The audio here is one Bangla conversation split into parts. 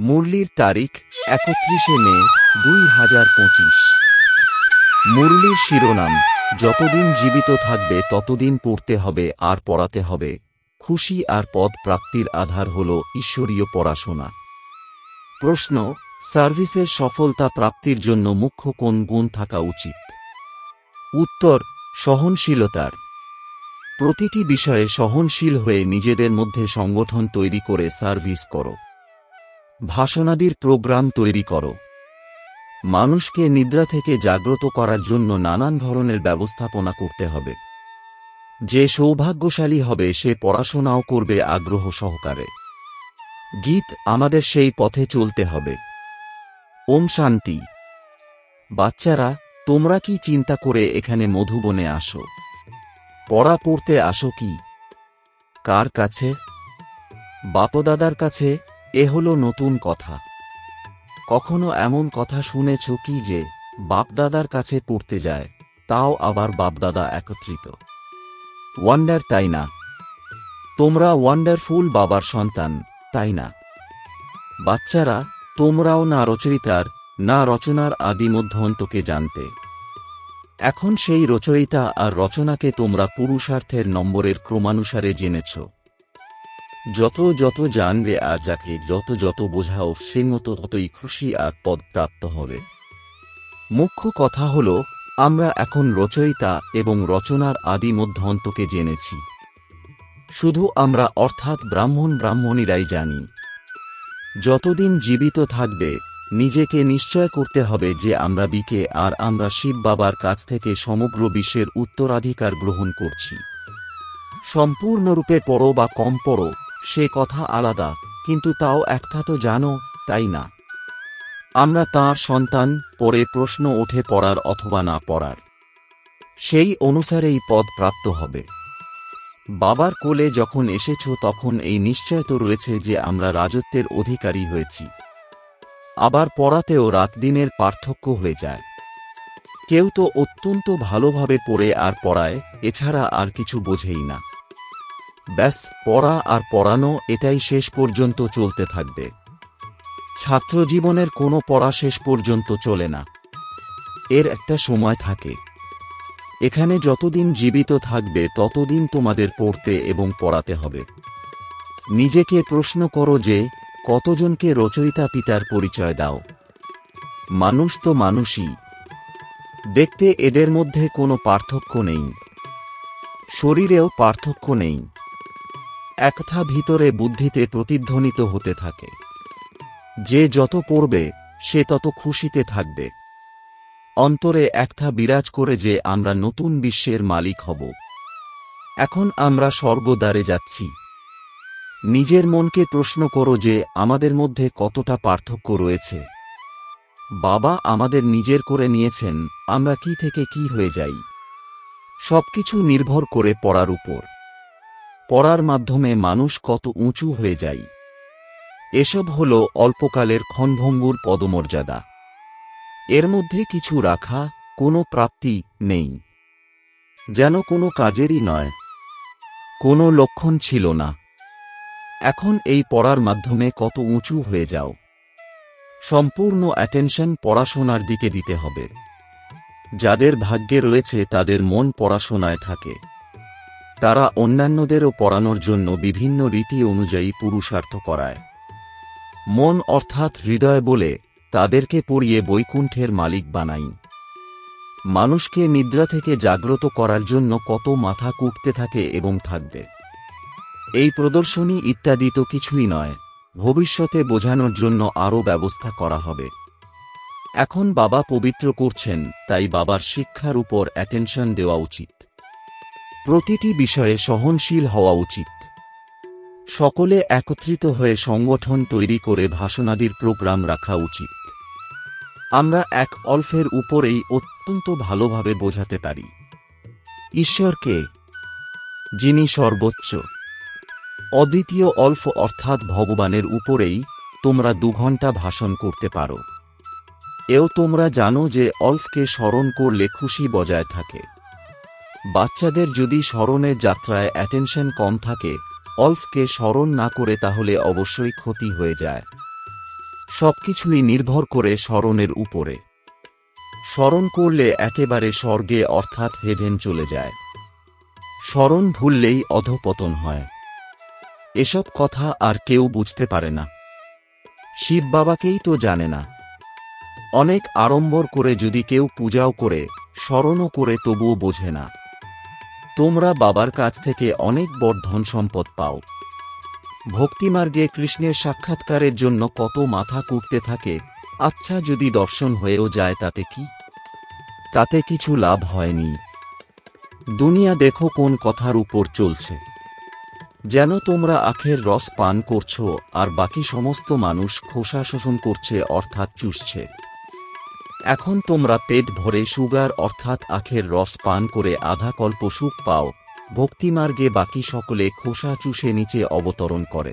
মুরলির তারিখ ৩১ মে ২০২৫। মুরলির শিরোনাম, যতদিন জীবিত থাকবে ততদিন পড়তে হবে আর পড়াতে হবে। খুশি আর পদ প্রাপ্তির আধার হল ঈশ্বরীয় পড়াশোনা। প্রশ্ন, সার্ভিসের সফলতা প্রাপ্তির জন্য মুখ্য কোন গুণ থাকা উচিত? উত্তর, সহনশীলতার। প্রতিটি বিষয়ে সহনশীল হয়ে নিজেদের মধ্যে সংগঠন তৈরি করে সার্ভিস করো। ভাষণাদির প্রোগ্রাম তৈরি করো। মানুষকে নিদ্রা থেকে জাগ্রত করার জন্য নানান ধরনের ব্যবস্থাপনা করতে হবে। যে সৌভাগ্যশালী হবে সে পড়াশোনাও করবে আগ্রহ সহকারে। গীত, আমাদের সেই পথে চলতে হবে। ওম শান্তি। বাচ্চারা, তোমরা কি চিন্তা করে এখানে মধুবনে আসো? পড়া পড়তে আসো কি? কার কাছে? বাপদাদার কাছে। এ হলো নতুন কথা। কখনো এমন কথা শুনেছ কি যে বাপদাদার কাছে পড়তে যায়, তাও আবার বাপদাদা একত্রিত? ওয়ান্ডার, তাই না? তোমরা ওয়ান্ডারফুল বাবার সন্তান, তাই না? বাচ্চারা, তোমরাও না রচয়িতার না রচনার আদি মধ্য অন্তকে জানতে। এখন সেই রচয়িতা আর রচনাকে তোমরা পুরুষার্থের নম্বরের ক্রমানুসারে জেনেছ। যত যত জানবে আর যাকে যত যত বোঝাও সে মতো ততই খুশি আর পদ প্রাপ্ত হবে। মুখ্য কথা হল, আমরা এখন রচয়িতা এবং রচনার আদি মধ্য অন্তকে জেনেছি। শুধু আমরা অর্থাৎ ব্রাহ্মণীরাই জানি। যতদিন জীবিত থাকবে নিজেকে নিশ্চয় করতে হবে যে আমরা বিকে আর আমরা শিব বাবার কাছ থেকে সমগ্র বিশ্বের উত্তরাধিকার গ্রহণ করছি। সম্পূর্ণরূপে পড়ো বা কম পড়ো সে কথা আলাদা, কিন্তু তাও একটা তো জানো, তাই না? আমরা তাঁর সন্তান। পরে প্রশ্ন ওঠে পড়ার অথবা না পড়ার। সেই অনুসারেই পদ প্রাপ্ত হবে। বাবার কোলে যখন এসেছ তখন এই নিশ্চয় তো রয়েছে যে আমরা রাজত্বের অধিকারী হয়েছি। আবার পড়াতেও রাত দিনের পার্থক্য হয়ে যায়। কেউ তো অত্যন্ত ভালোভাবে পড়ে আর পড়ায়, এছাড়া আর কিছু বোঝেই না। ব্যাস, পড়া আর পড়ানো, এটাই শেষ পর্যন্ত চলতে থাকবে। ছাত্রজীবনের কোনো পড়া শেষ পর্যন্ত চলে না। এর একটা সময় থাকে। এখানে যতদিন জীবিত থাকবে ততদিন তোমাদের পড়তে এবং পড়াতে হবে। নিজেকে প্রশ্ন করো যে কতজনকে রচয়িতা পিতার পরিচয় দাও? মানুষ তো মানুষই। দেখতে এদের মধ্যে কোনো পার্থক্য নেই। শরীরেও পার্থক্য নেই। একটা ভিতরে বুদ্ধিতে প্রতিধ্বনিত হতে থাকে। যে যত পড়বে সে তত খুশিতে থাকবে। অন্তরে একটা বিরাজ করে যে আমরা নতুন বিশ্বের মালিক হব। এখন আমরা স্বর্গদ্বারে যাচ্ছি। নিজের মনকে প্রশ্ন করো যে আমাদের মধ্যে কতটা পার্থক্য রয়েছে। বাবা আমাদের নিজের করে নিয়েছেন, আমরা কি থেকে কি হয়ে যাই। সবকিছু নির্ভর করে পড়ার উপর। পড়ার মাধ্যমে মানুষ কত উঁচু হয়ে যায়। এসব হল অল্পকালের ক্ষণভঙ্গুর পদমর্যাদা। এর মধ্যে কিছু রাখা, কোনো প্রাপ্তি নেই। যেন কোনো কাজেরই নয়। কোনো লক্ষণ ছিল না। এখন এই পড়ার মাধ্যমে কত উঁচু হয়ে যাও। সম্পূর্ণ অ্যাটেনশন পড়াশোনার দিকে দিতে হবে। যাদের ভাগ্যে রয়েছে তাদের মন পড়াশোনায় থাকে। তারা অন্যান্যদেরও পড়ানোর জন্য বিভিন্ন রীতি অনুযায়ী পুরুষার্থ করায়। মন অর্থাৎ হৃদয় বলে তাদেরকে পড়িয়ে বৈকুণ্ঠের মালিক বানাই। মানুষকে নিদ্রা থেকে জাগ্রত করার জন্য কত মাথা কুটতে থাকে এবং থাকবে। এই প্রদর্শনী ইত্যাদি তো কিছুই নয়, ভবিষ্যতে বোঝানোর জন্য আরও ব্যবস্থা করা হবে। এখন বাবা পবিত্র করছেন, তাই বাবার শিক্ষার উপর অ্যাটেনশন দেওয়া উচিত। প্রতিটি বিষয়ে সহনশীল হওয়া উচিত। সকলে একত্রিত হয়ে সংগঠন তৈরি করে ভাষণাদির প্রোগ্রাম রাখা উচিত। আমরা এক অল্পের উপরেই অত্যন্ত ভালোভাবে বোঝাতে পারি। ঈশ্বরকে, যিনি সর্বোচ্চ অদ্বিতীয় অল্প অর্থাৎ ভগবানের উপরেই তোমরা 2 ঘন্টা ভাষণ করতে পারো। এও তোমরা জানো যে অল্পকে স্মরণ করলে খুশি বজায় থাকে। বাচ্চাদের যদি স্মরণের যাত্রায় অ্যাটেনশন কম থাকে, অল্পকে স্মরণ না করে, তাহলে অবশ্যই ক্ষতি হয়ে যায়। সবকিছুই নির্ভর করে স্মরণের উপরে। স্মরণ করলে একেবারে স্বর্গে অর্থাৎ হেভেন চলে যায়। স্মরণ ভুললেই অধঃপতন হয়। এসব কথা আর কেউ বুঝতে পারে না। শিব বাবাকেই তো জানে না। অনেক আড়ম্বর করে যদি কেউ পূজাও করে, স্মরণও করে, তবুও বোঝে না। তোমরা বাবার কাছ থেকে অনেক বড় ধন সম্পদ পাও। ভক্তিমার্গে কৃষ্ণের সাক্ষাৎকারের জন্য কত মাথা কুটতে থাকে। আচ্ছা, যদি দর্শন হয়েও যায় তাতে কি? তাতে কিছু লাভ হয়নি। দুনিয়া দেখো কোন কথার উপর চলছে। যেন তোমরা আখের রস পান করছো আর বাকি সমস্ত মানুষ খোসা শোষণ করছে অর্থাৎ চুষছে। এখন তোমরা পেট ভরে সুগার অর্থাৎ আখের রস পান করে আধা কল্প সুখ পাও। ভক্তিমার্গে বাকি সকলে খোসা চুষে নিচে অবতরণ করে।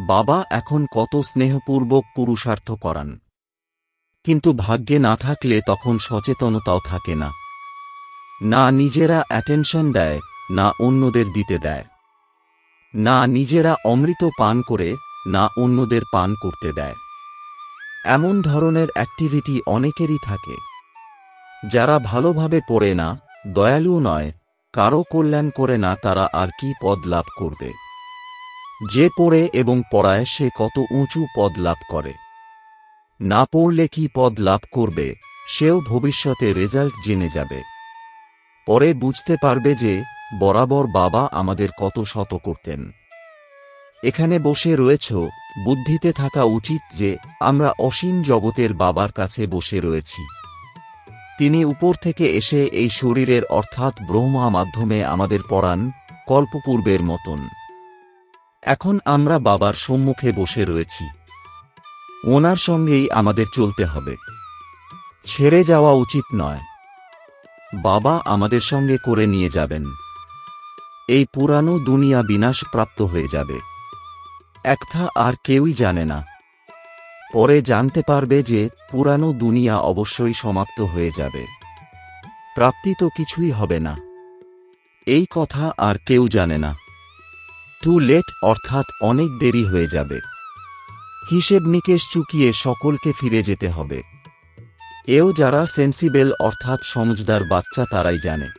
বাবা এখন কত স্নেহপূর্বক পুরুষার্থ করান, কিন্তু ভাগ্যে না থাকলে তখন সচেতনতাও থাকে না। না নিজেরা অ্যাটেনশন দেয়, না অন্যদের দিতে দেয়। না নিজেরা অমৃত পান করে, না অন্যদের পান করতে দেয়। এমন ধরনের অ্যাক্টিভিটি অনেকেরই থাকে। যারা ভালোভাবে পড়ে না, দয়ালুও নয়, কারো কল্যাণ করে না, তারা আর কি পদ লাভ করবে? যে পড়ে এবং পড়ায় সে কত উঁচু পদ লাভ করে। না পড়লে কি পদ লাভ করবে, সেও ভবিষ্যতে রেজাল্ট জেনে যাবে। পরে বুঝতে পারবে যে বরাবর বাবা আমাদের কত শত করতেন। এখানে বসে রয়েছ, বুদ্ধিতে থাকা উচিত যে আমরা অসীম জগতের বাবার কাছে বসে রয়েছি। তিনি উপর থেকে এসে এই শরীরের অর্থাৎ ব্রহ্মা মাধ্যমে আমাদের পড়ান, কল্পপূর্বের মতন। এখন আমরা বাবার সম্মুখে বসে রয়েছি। ওনার সঙ্গেই আমাদের চলতে হবে। ছেড়ে যাওয়া উচিত নয়। বাবা আমাদের সঙ্গে করে নিয়ে যাবেন। এই পুরানো দুনিয়া বিনাশপ্রাপ্ত হয়ে যাবে। একটা আর কেউই জানে না। পরে জানতে পারবে যে পুরানো দুনিয়া অবশ্যই সমাপ্ত হয়ে যাবে। প্রাপ্তি তো কিছুই হবে না। এই কথা আর কেউ জানে না। টু লেট অর্থাৎ অনেক দেরি হয়ে যাবে। হিসেব নিকেশ চুকিয়ে সকলকে ফিরে যেতে হবে। এও যারা সেন্সিবল অর্থাৎ সমজদার বাচ্চা তারাই জানে।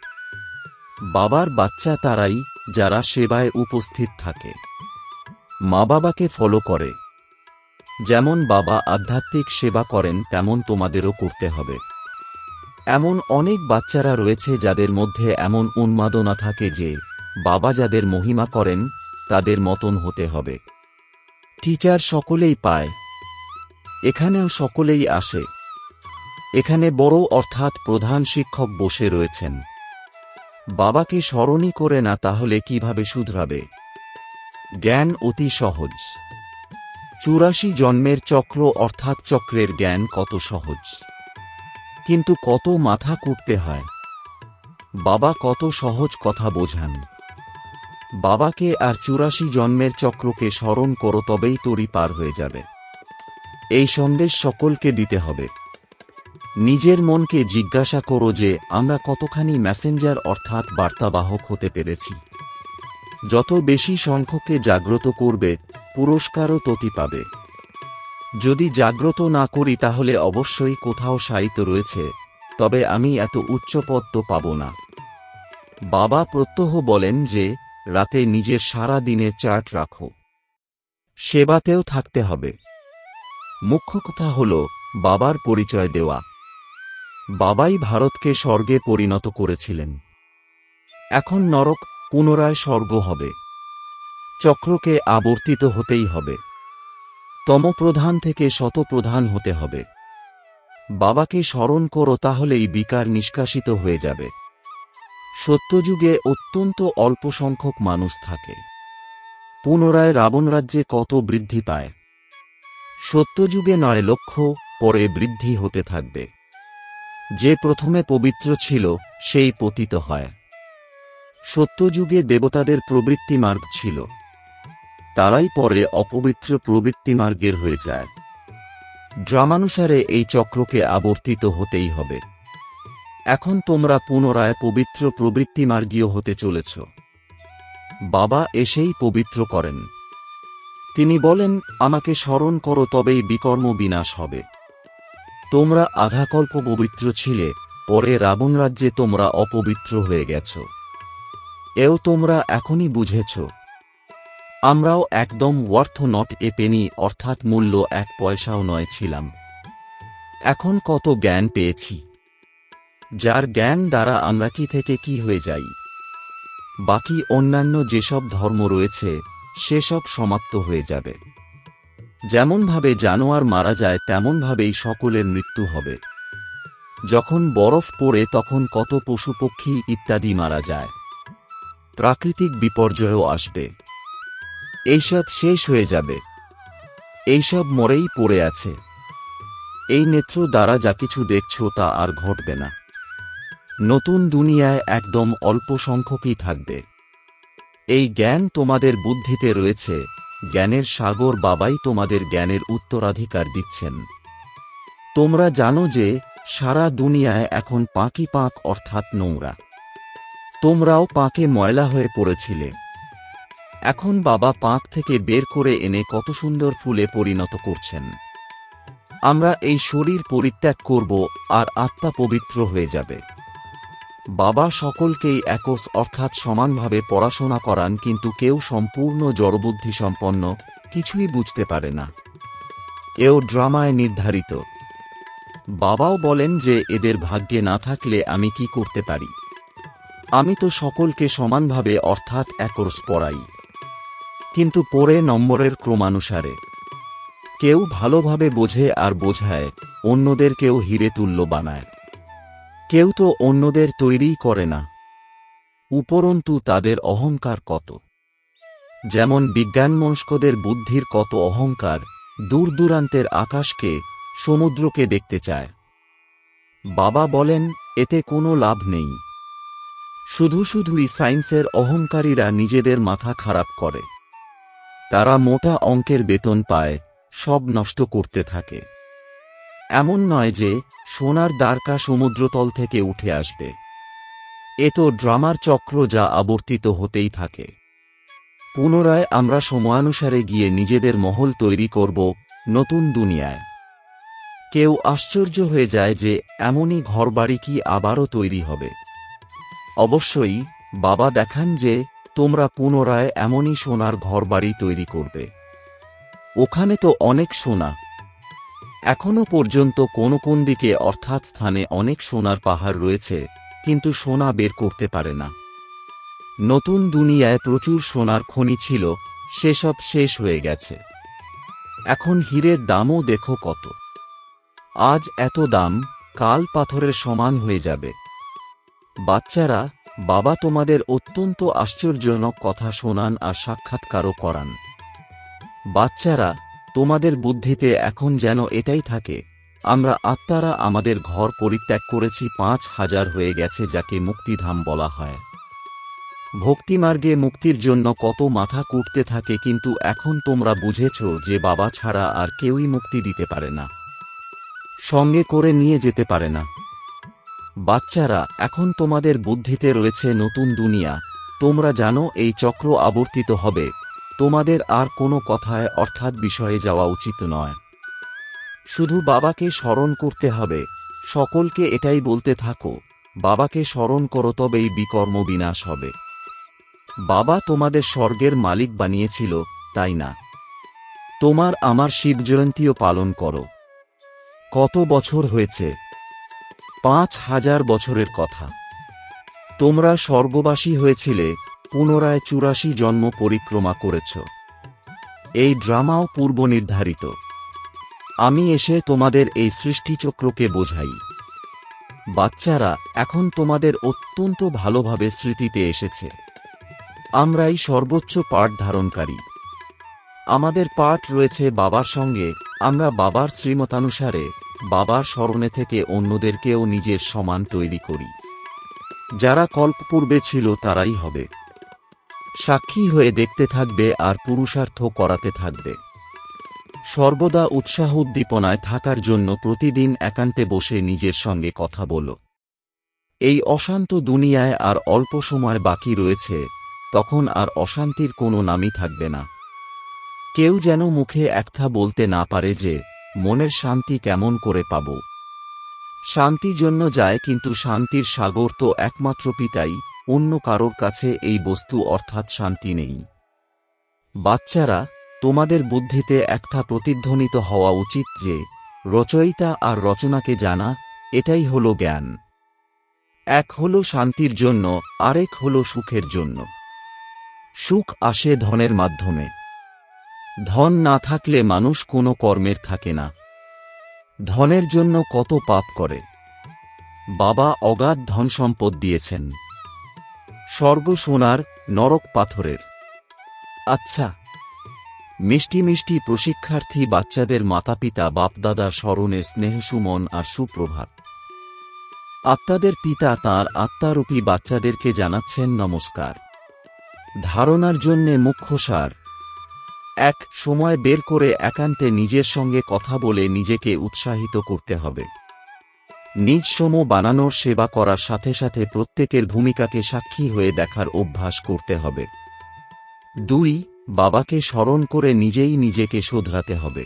বাবার বাচ্চা তারাই যারা সেবায় উপস্থিত থাকে, মা বাবাকে ফলো করে। যেমন বাবা আধ্যাত্মিক সেবা করেন তেমন তোমাদেরও করতে হবে। এমন অনেক বাচ্চারা রয়েছে যাদের মধ্যে এমন উন্মাদনা থাকে যে বাবা যাদের মহিমা করেন তাদের মতন হতে হবে। টিচার সকলেই পায়, এখানেও সকলেই আসে। এখানে বড় অর্থাৎ প্রধান শিক্ষক বসে রয়েছেন। বাবাকে স্মরণই করে না তাহলে কিভাবে শুধরাবে? জ্ঞান অতি সহজ। 84 জন্মের চক্র অর্থাৎ চক্রের জ্ঞান কত সহজ, কিন্তু কত মাথা কুটতে হয়। বাবা কত সহজ কথা বোঝান। বাবাকে আর 84 জন্মের চক্রকে স্মরণ করো, তবেই তরি পার হয়ে যাবে। এই সন্দেশ সকলকে দিতে হবে। নিজের মনকে জিজ্ঞাসা করো যে আমরা কতখানি মেসেঞ্জার অর্থাৎ বার্তাবাহক হতে পেরেছি। যত বেশি সংখ্যককে জাগ্রত করবে, পুরস্কারও ততই পাবে। যদি জাগ্রত না করি তাহলে অবশ্যই কোথাও সাহিত্য রয়েছে, তবে আমি এত উচ্চ পদ তো পাব না। বাবা প্রত্যহ বলেন যে রাতে নিজের সারা দিনের চার্ট রাখো। সেবাতেও থাকতে হবে। মুখ্য কথা হল বাবার পরিচয় দেওয়া। বাবাই ভারতকে স্বর্গে পরিণত করেছিলেন। এখন নরক, পুনরায় স্বর্গ হবে। চক্রকে আবর্তিত হতেই হবে। তমপ্রধান থেকে শতপ্রধান হতে হবে। বাবাকে স্মরণ করো, তাহলেই বিকার নিষ্কাশিত হয়ে যাবে। সত্যযুগে অত্যন্ত অল্প সংখ্যক মানুষ থাকে। পুনরায় রাবণ রাজ্যে কত বৃদ্ধি পায়। সত্যযুগে 9 লক্ষ, পরে বৃদ্ধি হতে থাকবে। যে প্রথমে পবিত্র ছিল সেই পতিত হয়। সত্যযুগে দেবতাদের প্রবৃত্তি মার্গ ছিল, তারাই পরে অপবিত্র প্রবৃত্তি মার্গের হয়ে যায়। ড্রামানুসারে এই চক্রকে আবর্তিত হতেই হবে। এখন তোমরা পুনরায় পবিত্র প্রবৃত্তি মার্গীয় হতে চলেছ। বাবা এসেই পবিত্র করেন। তিনি বলেন, আমাকে স্মরণ করো, তবেই বিকর্ম বিনাশ হবে। তোমরা আধাকল্প পবিত্র ছিলে, পরে রাবণ রাজ্যে তোমরা অপবিত্র হয়ে গেছ। এও তোমরা এখনই বুঝেছ। আমরাও একদম ওয়ার্থ নট এ পেনি, অর্থাৎ মূল্য 1 পয়সাও নয় ছিলাম। এখন কত জ্ঞান পেয়েছি, যার জ্ঞান দ্বারা আমরা কি থেকে কি হয়ে যাই। বাকি অন্যান্য যেসব ধর্ম রয়েছে সেসব সমাপ্ত হয়ে যাবে। যেমনভাবে জানোয়ার মারা যায় তেমনভাবেই সকলের মৃত্যু হবে। যখন বরফ পড়ে তখন কত পশুপক্ষী ইত্যাদি মারা যায়। প্রাকৃতিক বিপর্যয়ও আসবে। এইসব শেষ হয়ে যাবে। এইসব মরেই পড়ে আছে। এই নেত্র দ্বারা যা কিছু দেখছ তা আর ঘটবে না। নতুন দুনিয়ায় একদম অল্প সংখ্যকই থাকবে। এই জ্ঞান তোমাদের বুদ্ধিতে রয়েছে। জ্ঞানের সাগর বাবাই তোমাদের জ্ঞানের উত্তরাধিকার দিচ্ছেন। তোমরা জানো যে সারা দুনিয়ায় এখন পাঁকই পাঁক, অর্থাৎ নোংরা। তোমরাও পাঁকে ময়লা হয়ে পড়েছিলে। এখন বাবা পাঁক থেকে বের করে এনে কত সুন্দর ফুলে পরিণত করছেন। আমরা এই শরীর পরিত্যাগ করব আর আত্মা পবিত্র হয়ে যাবে। বাবা সকলকেই একস অর্থাৎ সমানভাবে পড়াশোনা করান, কিন্তু কেউ সম্পূর্ণ জড়বুদ্ধি সম্পন্ন, কিছুই বুঝতে পারে না। এও ড্রামায় নির্ধারিত। বাবাও বলেন যে এদের ভাগ্যে না থাকলে আমি কি করতে পারি। আমি তো সকলকে সমানভাবে অর্থাৎ একরস পড়াই, কিন্তু পড়ে নম্বরের ক্রমানুসারে। কেউ ভালোভাবে বোঝে আর বোঝায়, অন্যদেরকেও হিরে তুল্য বানায়। কেউ তো অন্যদের তৈরিই করে না, উপরন্তু তাদের অহংকার কত। যেমন বিজ্ঞানমনস্কদের বুদ্ধির কত অহংকার, দূর দূরান্তের আকাশকে, সমুদ্রকে দেখতে চায়। বাবা বলেন, এতে কোনো লাভ নেই। শুধুই সায়েন্সের অহংকারীরা নিজেদের মাথা খারাপ করে। তারা মোটা অঙ্কের বেতন পায়, সব নষ্ট করতে থাকে। এমন নয় যে সোনার দ্বারকা সমুদ্রতল থেকে উঠে আসবে। এ তো ড্রামার চক্র, যা আবর্তিত হতেই থাকে। পুনরায় আমরা সময়ানুসারে গিয়ে নিজেদের মহল তৈরি করব নতুন দুনিয়ায়। কেউ আশ্চর্য হয়ে যায় যে এমনই ঘরবাড়ি কি আবারও তৈরি হবে। অবশ্যই বাবা দেখান যে তোমরা পুনরায় এমনই সোনার ঘরবাড়ি তৈরি করবে। ওখানে তো অনেক সোনা। এখনো পর্যন্ত কোন দিকে অর্থাৎ স্থানে অনেক সোনার পাহাড় রয়েছে, কিন্তু সোনা বের করতে পারে না। নতুন দুনিয়ায় প্রচুর সোনার খনি ছিল, সেসব শেষ হয়ে গেছে। এখন হীরের দামও দেখো কত। আজ এত দাম, কাল পাথরের সমান হয়ে যাবে। বাচ্চারা, বাবা তোমাদের অত্যন্ত আশ্চর্যজনক কথা শোনান আর সাক্ষাৎকারও করান। বাচ্চারা, তোমাদের বুদ্ধিতে এখন যেন এটাই থাকে, আমরা আত্মারা আমাদের ঘর পরিত্যাগ করেছি, 5000 হয়ে গেছে, যাকে মুক্তিধাম বলা হয়। ভক্তিমার্গে মুক্তির জন্য কত মাথা কুটতে থাকে, কিন্তু এখন তোমরা বুঝেছ যে বাবা ছাড়া আর কেউই মুক্তি দিতে পারে না, সঙ্গে করে নিয়ে যেতে পারে না। বাচ্চারা, এখন তোমাদের বুদ্ধিতে রয়েছে নতুন দুনিয়া। তোমরা জানো এই চক্র আবর্তিত হবে। তোমাদের আর কোনো কথায় অর্থাৎ বিষয়ে যাওয়া উচিত নয়। শুধু বাবাকে স্মরণ করতে হবে। সকলকে এটাই বলতে থাকো, বাবাকে স্মরণ করো, তবেই বিকর্ম বিনাশ হবে। বাবা তোমাদের স্বর্গের মালিক বানিয়েছিল, তাই না? তোমার আমার শিবজয়ন্তীও পালন করো। কত বছর হয়েছে? 5000 বছরের কথা। তোমরা স্বর্গবাসী হয়েছিলে, পুনরায় 84 জন্ম পরিক্রমা করেছ। এই ড্রামাও পূর্ব নির্ধারিত। আমি এসে তোমাদের এই সৃষ্টিচক্রকে বোঝাই। বাচ্চারা, এখন তোমাদের অত্যন্ত ভালোভাবে স্মৃতিতে এসেছে। আমরাই সর্বোচ্চ পাঠ ধারণকারী। আমাদের পাঠ রয়েছে বাবার সঙ্গে। আমরা বাবার শ্রীমতানুসারে, বাবার স্মরণে থেকে অন্যদেরকেও নিজের সমান তৈরি করি। যারা কল্পপূর্বে ছিল তারাই হবে। সাক্ষী হয়ে দেখতে থাকবে আর পুরুষার্থ করাতে থাকবে। সর্বদা উৎসাহ উদ্দীপনায় থাকার জন্য প্রতিদিন একান্তে বসে নিজের সঙ্গে কথা বলো। এই অশান্ত দুনিয়ায় আর অল্প সময় বাকি রয়েছে, তখন আর অশান্তির কোনো নামই থাকবে না। কেউ যেন মুখে একটা বলতে না পারে যে মনের শান্তি কেমন করে পাব। শান্তি জন্য যায়, কিন্তু শান্তির সাগর তো একমাত্র পিতাই, অন্য কারোর কাছে এই বস্তু অর্থাৎ শান্তি নেই। বাচ্চারা, তোমাদের বুদ্ধিতে একটা প্রতিধ্বনিত হওয়া উচিত যে রচয়িতা আর রচনাকে জানা, এটাই হলো জ্ঞান। এক হলো শান্তির জন্য, আরেক হলো সুখের জন্য। সুখ আসে ধনের মাধ্যমে। ধন না থাকলে মানুষ কোনো কর্মের থাকে না। ধনের জন্য কত পাপ করে। বাবা অগাধ ধন সম্পদ দিয়েছেন, স্বর্গ সোনার, নরক পাথরের। আচ্ছা, মিষ্টি মিষ্টি প্রশিক্ষার্থী বাচ্চাদের মাতাপিতা বাপদাদার স্মরণের স্নেহসুমন আর সুপ্রভাত। আত্মাদের পিতা তাঁর আত্মারূপী বাচ্চাদেরকে জানাচ্ছেন নমস্কার। ধারণার জন্যে মুখ্য সার। এক সময় বের করে একান্তে নিজের সঙ্গে কথা বলে নিজেকে উৎসাহিত করতে হবে। নিজ সম বানানোর সেবা করার সাথে সাথে প্রত্যেকের ভূমিকাকে সাক্ষী হয়ে দেখার অভ্যাস করতে হবে। 2 বাবাকে স্মরণ করে নিজেই নিজেকে শোধরাতে হবে।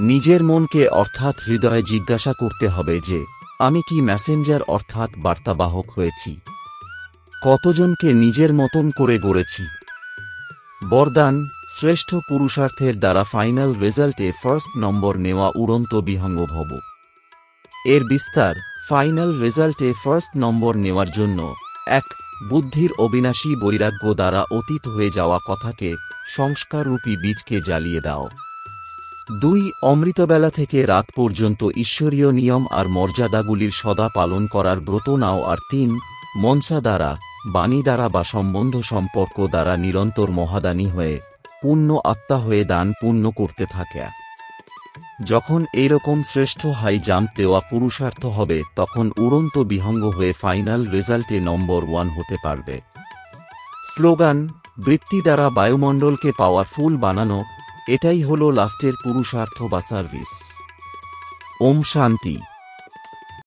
নিজের মনকে অর্থাৎ হৃদয়ে জিজ্ঞাসা করতে হবে যে আমি কি মেসেঞ্জার অর্থাৎ বার্তাবাহক হয়েছি? কতজনকে নিজের মতন করে গড়েছি? বরদান, শ্রেষ্ঠ পুরুষার্থের দ্বারা ফাইনাল রেজাল্টে ফার্স্ট নম্বর নেওয়া উড়ন্ত বিহঙ্গ ভব। এর বিস্তার, ফাইনাল রেজাল্টে ফার্স্ট নম্বর নেওয়ার জন্য 1 বুদ্ধির অবিনাশী বৈরাগ্য দ্বারা অতীত হয়ে যাওয়া কথাকে, সংস্কাররূপী বীজকে জ্বালিয়ে দাও। 2 অমৃতবেলা থেকে রাত পর্যন্ত ঈশ্বরীয় নিয়ম আর মর্যাদাগুলির সদা পালন করার ব্রত নাও। আর 3 মনসা দ্বারা, বাণী দ্বারা বা সম্বন্ধ সম্পর্ক দ্বারা নিরন্তর মহাদানী হয়ে, পূর্ণ আত্মা হয়ে দান পূর্ণ করতে থাকে। যখন এইরকম শ্রেষ্ঠ হাই জাম্প দেওয়া পুরুষার্থ হবে, তখন উড়ন্ত বিহঙ্গ হয়ে ফাইনাল রেজাল্টে নম্বর 1 হতে পারবে। স্লোগান, বৃত্তি দ্বারা বায়ুমণ্ডলকে পাওয়ারফুল বানানো, এটাই হলো লাস্টের পুরুষার্থ বা সার্ভিস। ওম শান্তি।